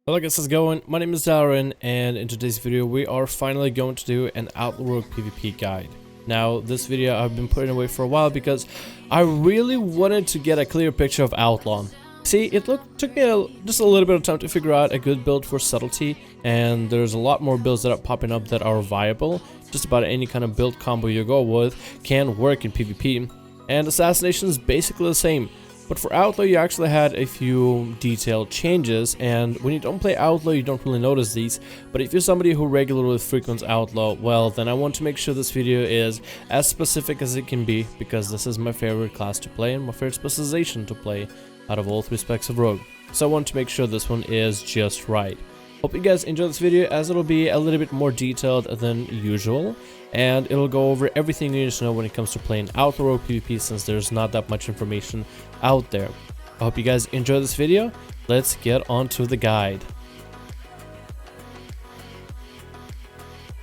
Hello guys, how's it going? My name is Darren, and in today's video we are finally going to do an Outlaw Rogue PvP guide. Now, this video I've been putting away for a while because I really wanted to get a clear picture of Outlaw. See, it took me just a little bit of time to figure out a good build for Subtlety, and there's a lot more builds that are popping up that are viable. Just about any kind of build combo you go with can work in PvP, and Assassination is basically the same. But for Outlaw, you actually had a few detailed changes, and when you don't play Outlaw, you don't really notice these. But if you're somebody who regularly frequents Outlaw, well, then I want to make sure this video is as specific as it can be, because this is my favorite class to play and my favorite specialization to play out of all three specs of Rogue. So I want to make sure this one is just right. Hope you guys enjoy this video, as it'll be a little bit more detailed than usual, and it'll go over everything you need to know when it comes to playing Outlaw Rogue PvP, since there's not that much information out there. I hope you guys enjoy this video. Let's get on to the guide.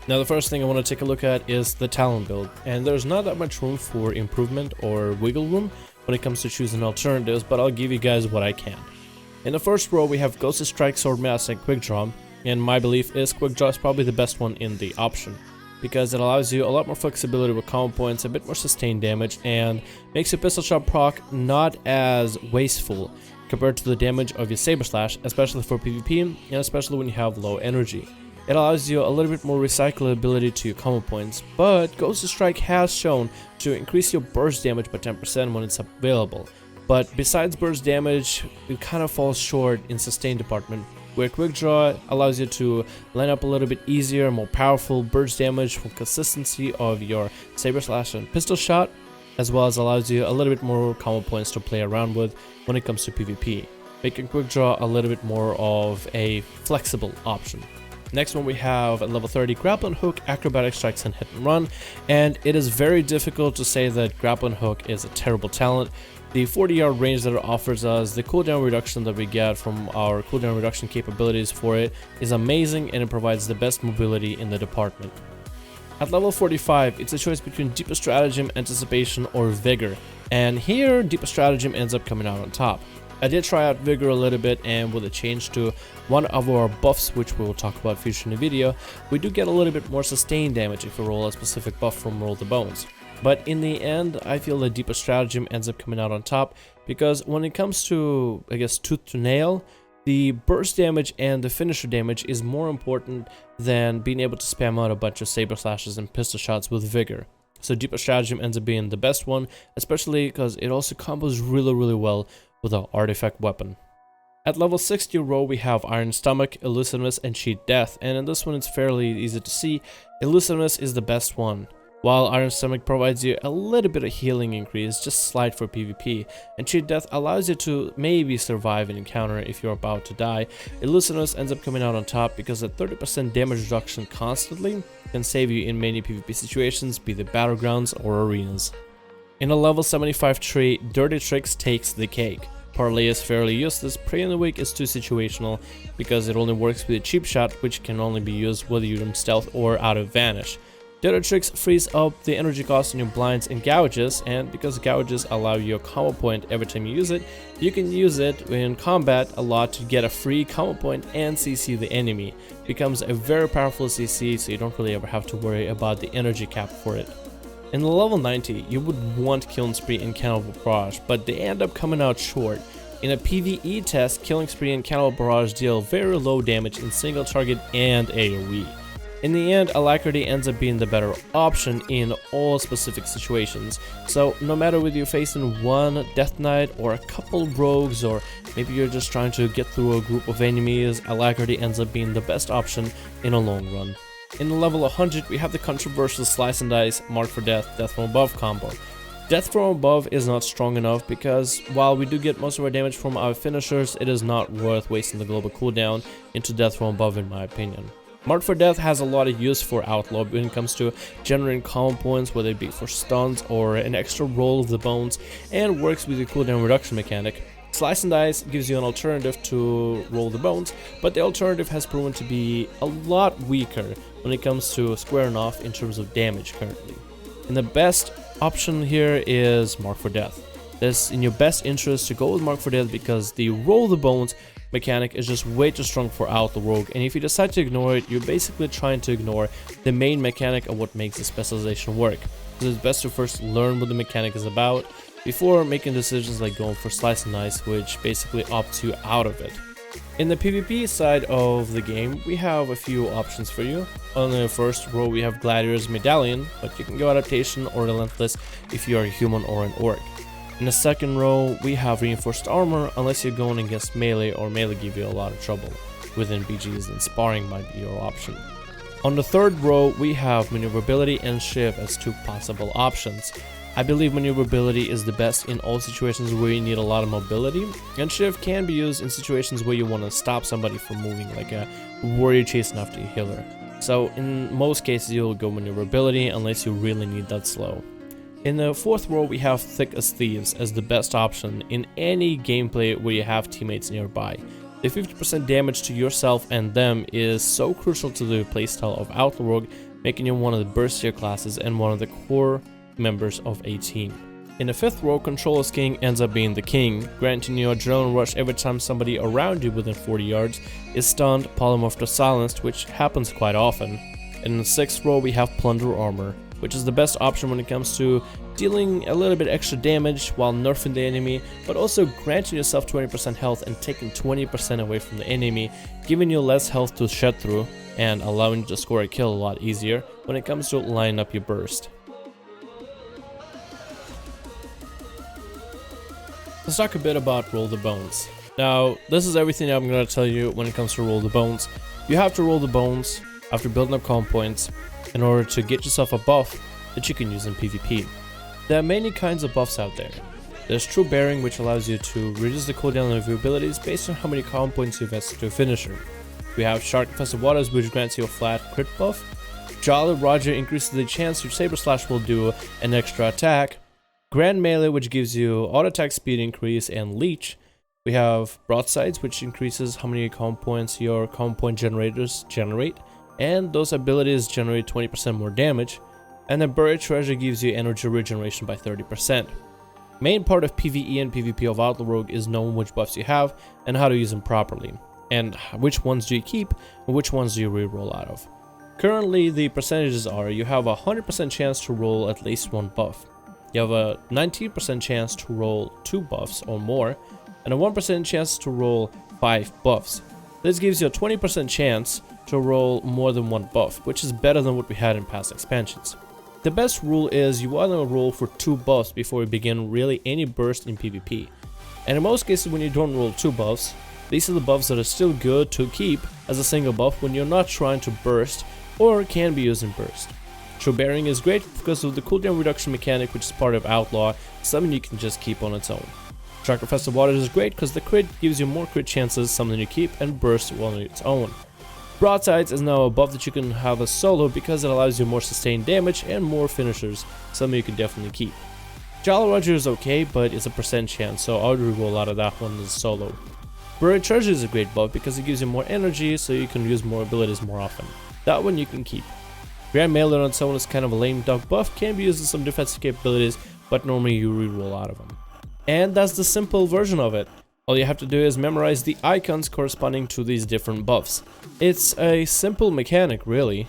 Now, the first thing I want to take a look at is the talent build, and there's not that much room for improvement or wiggle room when it comes to choosing alternatives, but I'll give you guys what I can. In the first row, we have Ghostly Strike, Sword Mass, and Quick Draw, and my belief is Quick Draw is probably the best one in the option, because it allows you a lot more flexibility with combo points, a bit more sustained damage, and makes your pistol shot proc not as wasteful compared to the damage of your Saber Slash, especially for PvP, and especially when you have low energy. It allows you a little bit more recyclability to your combo points, but Ghostly Strike has shown to increase your burst damage by 10% when it's available. But besides burst damage, it kind of falls short in sustain department, where Quick Draw allows you to line up a little bit easier, more powerful burst damage from consistency of your Saber Slash and Pistol Shot, as well as allows you a little bit more combo points to play around with when it comes to PvP, making Quick Draw a little bit more of a flexible option. Next one, we have at level 30 Grappling Hook, Acrobatic Strikes, and Hit and Run, and it is very difficult to say that Grappling Hook is a terrible talent. The 40-yard range that it offers us, the cooldown reduction that we get from our cooldown reduction capabilities for it is amazing, and it provides the best mobility in the department. At level 45, it's a choice between Deeper Stratagem, Anticipation, or Vigor, and here Deeper Stratagem ends up coming out on top. I did try out Vigor a little bit, and with a change to one of our buffs, which we will talk about future in the video, we do get a little bit more sustained damage if we roll a specific buff from Roll the Bones. But in the end, I feel the Deeper Stratagem ends up coming out on top, because when it comes to, I guess, tooth to nail, the burst damage and the finisher damage is more important than being able to spam out a bunch of Saber Slashes and Pistol Shots with Vigor. So Deeper Stratagem ends up being the best one, especially because it also combos really well with an artifact weapon. At level 60 row, we have Iron Stomach, Elusiveness, and Cheat Death, and in this one it's fairly easy to see. Elusiveness is the best one, while Iron Stomach provides you a little bit of healing increase, just slight for PvP, and Cheat Death allows you to maybe survive an encounter if you're about to die. Elusiveness ends up coming out on top because a 30% damage reduction constantly can save you in many PvP situations, be they battlegrounds or arenas. In a level 75 tree, Dirty Tricks takes the cake. Parlay is fairly useless, Prey in the Wake is too situational because it only works with a cheap shot, which can only be used whether you're in stealth or out of vanish. Dirty Tricks frees up the energy cost in your blinds and gouges, and because gouges allow you a combo point every time you use it, you can use it in combat a lot to get a free combo point and CC the enemy. It becomes a very powerful CC, so you don't really ever have to worry about the energy cap for it. In the level 90, you would want Killing Spree and Cannibal Barrage, but they end up coming out short. In a PvE test, Killing Spree and Cannibal Barrage deal very low damage in single target and AoE. In the end, Alacrity ends up being the better option in all specific situations. So no matter whether you're facing one Death Knight or a couple rogues, or maybe you're just trying to get through a group of enemies, Alacrity ends up being the best option in a long run. In the level 100, we have the controversial Slice and Dice, Mark for Death, Death from Above combo. Death from Above is not strong enough because while we do get most of our damage from our finishers, it is not worth wasting the global cooldown into Death from Above, in my opinion. Mark for Death has a lot of use for Outlaw when it comes to generating combo points, whether it be for stuns or an extra roll of the bones, and works with the cooldown reduction mechanic. Slice and Dice gives you an alternative to Roll the Bones, but the alternative has proven to be a lot weaker when it comes to squaring off in terms of damage currently. And the best option here is Mark for Death. It's in your best interest to go with Mark for Death because the Roll the Bones mechanic is just way too strong for Outlaw Rogue, and if you decide to ignore it, you're basically trying to ignore the main mechanic of what makes the specialization work. So it's best to first learn what the mechanic is about before making decisions like going for Slice and Dice, which basically opts you out of it. In the PvP side of the game, we have a few options for you. On the first row we have Gladiator's Medallion, but you can go Adaptation or Relentless if you are a human or an orc. In the second row we have Reinforced Armor, unless you're going against melee, or melee give you a lot of trouble. Within BGs, then Sparring might be your option. On the third row we have Maneuverability and Shiv as two possible options. I believe Maneuverability is the best in all situations where you need a lot of mobility, and Shiv can be used in situations where you want to stop somebody from moving, like a warrior chasing after a healer. So in most cases you'll go Maneuverability unless you really need that slow. In the fourth row we have Thick as Thieves as the best option in any gameplay where you have teammates nearby. The 50% damage to yourself and them is so crucial to the playstyle of Outlaw Rogue, making you one of the burst tier classes and one of the core members of a team. In the fifth row, Control as King ends up being the king, granting you adrenaline rush every time somebody around you within 40 yards is stunned, polymorphed or silenced, which happens quite often. And in the sixth row we have Plunder Armor, which is the best option when it comes to dealing a little bit extra damage while nerfing the enemy, but also granting yourself 20% health and taking 20% away from the enemy, giving you less health to shed through and allowing you to score a kill a lot easier when it comes to lining up your burst. Let's talk a bit about Roll the Bones. Now, this is everything I'm going to tell you when it comes to Roll the Bones. You have to roll the bones after building up comp points in order to get yourself a buff that you can use in PvP. There are many kinds of buffs out there. There's True Bearing, which allows you to reduce the cooldown of your abilities based on how many comp points you invest to a finisher. We have Shark Infested Waters, which grants you a flat crit buff. Jolly Roger increases the chance your Saber Slash will do an extra attack. Grand Melee, which gives you auto attack speed increase and leech. We have Broadsides, which increases how many comp points your comp point generators generate, and those abilities generate 20% more damage. And then Buried Treasure gives you energy regeneration by 30%. Main part of PvE and PvP of Outlaw Rogue is knowing which buffs you have and how to use them properly, and which ones do you keep and which ones do you reroll out of. Currently the percentages are: you have a 100% chance to roll at least one buff. You have a 19% chance to roll 2 buffs or more, and a 1% chance to roll 5 buffs. This gives you a 20% chance to roll more than 1 buff, which is better than what we had in past expansions. The best rule is you want to roll for 2 buffs before you begin really any burst in PvP. And in most cases when you don't roll 2 buffs, these are the buffs that are still good to keep as a single buff when you're not trying to burst or can be used in burst. True Bearing is great because of the cooldown reduction mechanic, which is part of Outlaw, something you can just keep on its own. Shark Infested Waters is great because the crit gives you more crit chances, something you keep, and burst on its own. Broadsides is now a buff that you can have as solo because it allows you more sustained damage and more finishers, something you can definitely keep. Jolly Roger is okay, but it's a percent chance, so I would reroll out of that one as solo. Buried Treasure is a great buff because it gives you more energy, so you can use more abilities more often. That one you can keep. Grand Melee on its own is kind of a lame duck buff, can be used in some defensive capabilities, but normally you reroll out of them. And that's the simple version of it. All you have to do is memorize the icons corresponding to these different buffs. It's a simple mechanic, really.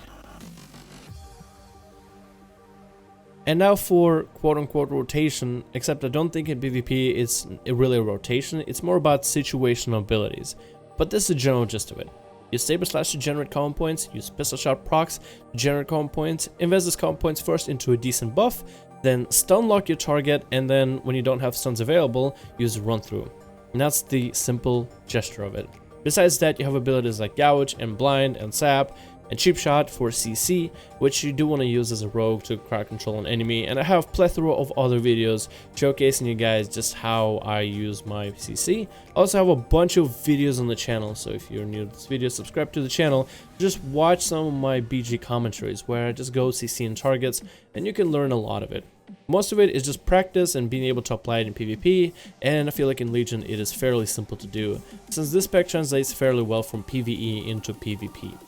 And now for quote-unquote rotation, except I don't think in PvP it's really a rotation, it's more about situational abilities. But this is the general gist of it. Use Saber Slash to generate comp points, use Pistol Shot procs to generate comp points, invest these comp points first into a decent buff, then stun lock your target, and then when you don't have stuns available, use Run Through. And that's the simple gesture of it. Besides that, you have abilities like Gouge and Blind and Sap and Cheap Shot for CC, which you do want to use as a rogue to crowd control an enemy, and I have a plethora of other videos showcasing you guys just how I use my CC. I also have a bunch of videos on the channel, so if you're new to this video, subscribe to the channel. Just watch some of my BG commentaries where I just go CC and targets, and you can learn a lot of it. Most of it is just practice and being able to apply it in PvP, and I feel like in Legion it is fairly simple to do, since this spec translates fairly well from PvE into PvP.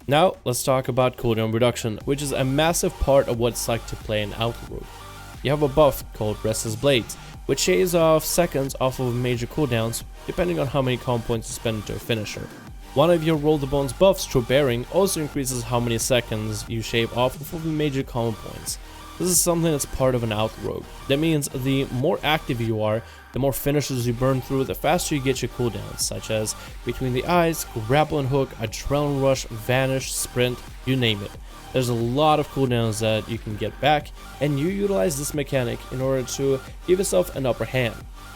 Now, let's talk about cooldown reduction, which is a massive part of what it's like to play an Outlaw Rogue. You have a buff called Restless Blades, which shaves off seconds off of major cooldowns depending on how many combo points you spend into a finisher. One of your Roll the Bones buffs, True Bearing, also increases how many seconds you shave off of major combo points. This is something that's part of an Outlaw Rogue. That means the more active you are, the more finishers you burn through, the faster you get your cooldowns, such as Between the Eyes, Grapple and Hook, Adrenaline Rush, Vanish, Sprint, you name it. There's a lot of cooldowns that you can get back, and you utilize this mechanic in order to give yourself an upper hand.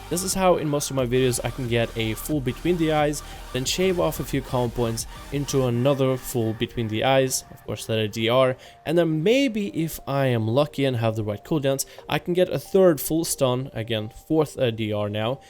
This is how in most of my videos I can get a full Between the Eyes, then shave off a few combo points into another full Between the Eyes, of course that a DR, and then maybe if I am lucky and have the right cooldowns, I can get a third full stun, again fourth DR now,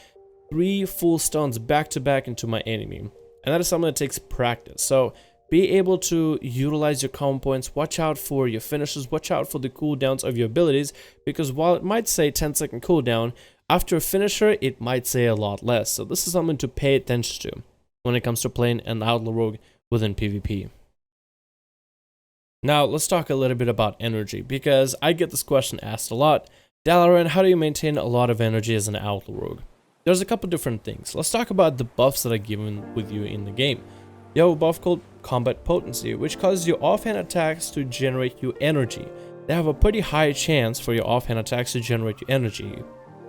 3 full stuns back to back into my enemy. And that is something that takes practice, so be able to utilize your combo points, watch out for your finishes, watch out for the cooldowns of your abilities, because while it might say 10-second cooldown, after a finisher, it might say a lot less, so this is something to pay attention to when it comes to playing an Outlaw Rogue within PvP. Now, let's talk a little bit about energy, because I get this question asked a lot. Dalaran, how do you maintain a lot of energy as an Outlaw Rogue? There's a couple different things. Let's talk about the buffs that are given with you in the game. You have a buff called Combat Potency, which causes your offhand attacks to generate you energy. They have a pretty high chance for your offhand attacks to generate you energy.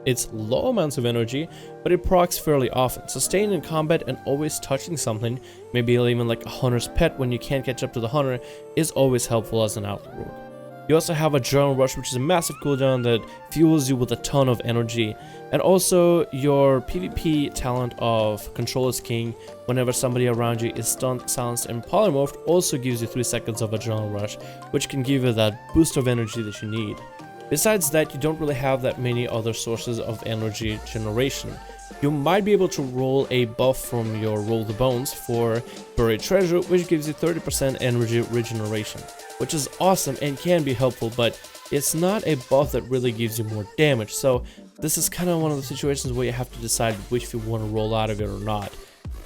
It's low amounts of energy, but it procs fairly often. So staying in combat and always touching something, maybe even like a hunter's pet when you can't catch up to the hunter, is always helpful as an Outlaw Rogue. You also have Adrenaline Rush, which is a massive cooldown that fuels you with a ton of energy. And also your PvP talent of Control is King, whenever somebody around you is stunned, silenced, and polymorphed, also gives you 3 seconds of Adrenaline Rush, which can give you that boost of energy that you need. Besides that, you don't really have that many other sources of energy generation. You might be able to roll a buff from your Roll the Bones for Buried Treasure, which gives you 30% energy regeneration, which is awesome and can be helpful, but it's not a buff that really gives you more damage, so this is kind of one of the situations where you have to decide which you want to roll out of it or not.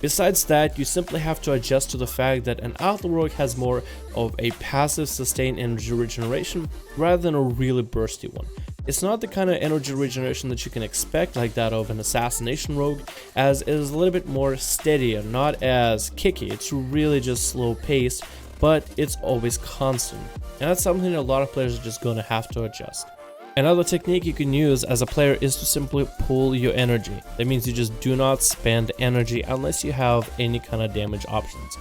Besides that, you simply have to adjust to the fact that an Outlaw Rogue has more of a passive sustained energy regeneration rather than a really bursty one. It's not the kind of energy regeneration that you can expect like that of an Assassination Rogue, as it is a little bit more steady and not as kicky. It's really just slow paced, but it's always constant. And that's something that a lot of players are just going to have to adjust. Another technique you can use as a player is to simply pull your energy. That means you just do not spend energy unless you have any kind of damage options.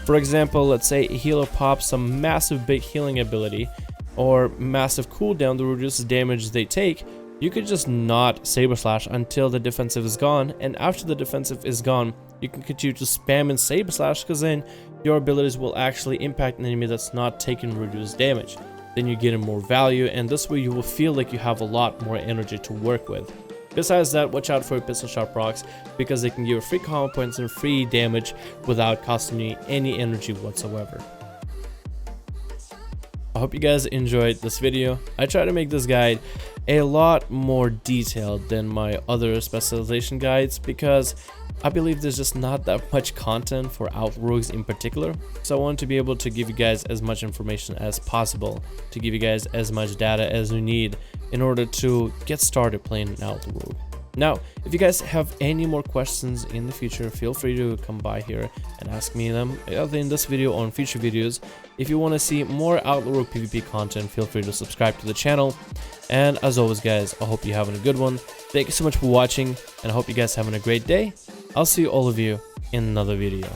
For example, let's say a healer pops some massive big healing ability or massive cooldown that reduces damage they take. You could just not Saber Slash until the defensive is gone, and after the defensive is gone, you can continue to spam in Saber Slash, because then your abilities will actually impact an enemy that's not taking reduced damage. Then you get in more value, and this way you will feel like you have a lot more energy to work with. Besides that, watch out for your pistol shot procs, because they can give you free combo points and free damage without costing you any energy whatsoever. I hope you guys enjoyed this video. I try to make this guide a lot more detailed than my other specialization guides, because I believe there's just not that much content for Outlaw Rogues in particular, so I want to be able to give you guys as much information as possible, to give you guys as much data as you need in order to get started playing an Outlaw Rogue. Now, if you guys have any more questions in the future, feel free to come by here and ask me them, either in this video or in future videos. If you want to see more Outlaw Rogue PvP content, feel free to subscribe to the channel. And as always guys, I hope you're having a good one. Thank you so much for watching, and I hope you guys having a great day. I'll see all of you in another video.